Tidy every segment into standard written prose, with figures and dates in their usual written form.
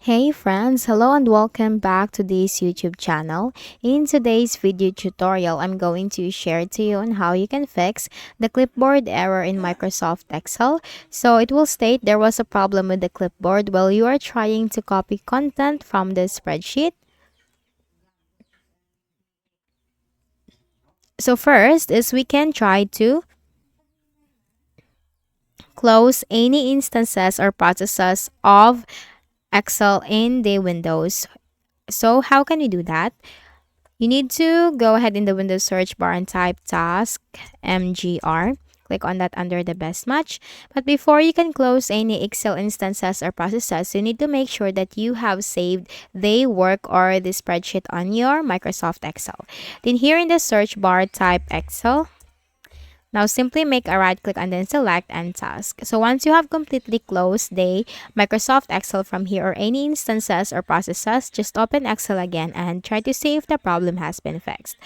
Hey friends, hello and welcome back to this YouTube channel. In today's video tutorial, I'm going to share to you on how you can fix the clipboard error in Microsoft Excel. So it will state there was a problem with the clipboard while you are trying to copy content from the spreadsheet. So first is we can try to close any instances or processes of Excel in the Windows. So how can we do that? You need to go ahead in the Windows search bar and type task mgr. Click on that under the best match. But before you can close any Excel instances or processes, you need to make sure that you have saved the work or the spreadsheet on your Microsoft Excel. Then here in the search bar, type Excel. Now simply make a right click and then select End Task. So once you have completely closed the Microsoft Excel from here or any instances or processes, just open Excel again and try to see if the problem has been fixed.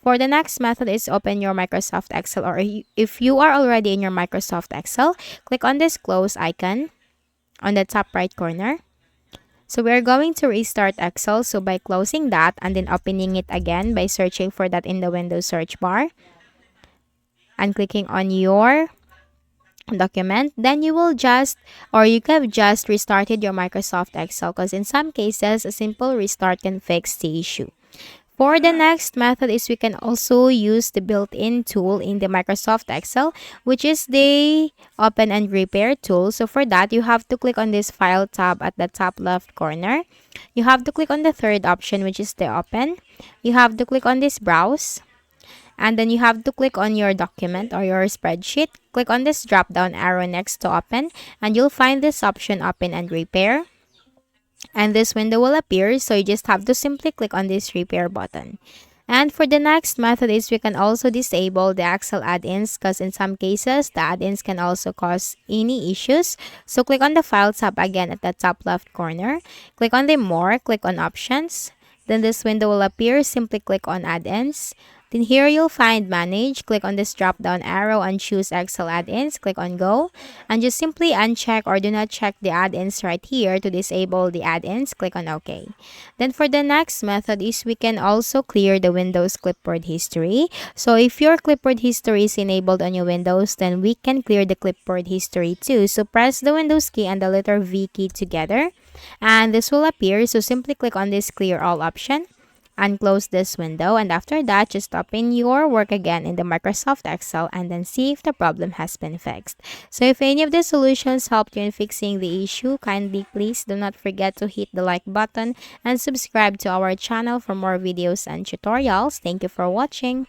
For the next method is open your Microsoft Excel, or if you are already in your Microsoft Excel, click on this close icon on the top right corner. So we're going to restart Excel. So by closing that and then opening it again by searching for that in the Windows search bar and clicking on your document, then you will just, or you have just restarted your Microsoft Excel, because in some cases a simple restart can fix the issue. For the next method is we can also use the built-in tool in the Microsoft Excel, which is the open and repair tool. So for that, you have to click on this file tab at the top left corner. You have to click on the third option, which is the open. You have to click on this browse, and then you have to click on your document or your spreadsheet. Click on this drop down arrow next to open, and you'll find this option open and repair. And this window will appear, so you just have to simply click on this repair button. And for the next method is we can also disable the Excel add-ins, because in some cases the add-ins can also cause any issues. So click on the file tab again at the top left corner. Click on the more, click on options. Then this window will appear. Simply click on add-ins. Then here you'll find manage. Click on this drop down arrow and choose Excel add-ins. Click on go, and just simply uncheck or do not check the add-ins right here to disable the add-ins. Click on OK. Then for the next method is we can also clear the Windows clipboard history. So if your clipboard history is enabled on your Windows, then we can clear the clipboard history too. So press the Windows key and the letter V key together, and this will appear. So simply click on this clear all option and close this window, and after that just open your work again in the Microsoft Excel and then see if the problem has been fixed. So if any of the solutions helped you in fixing the issue, kindly please do not forget to hit the like button and subscribe to our channel for more videos and tutorials. Thank you for watching.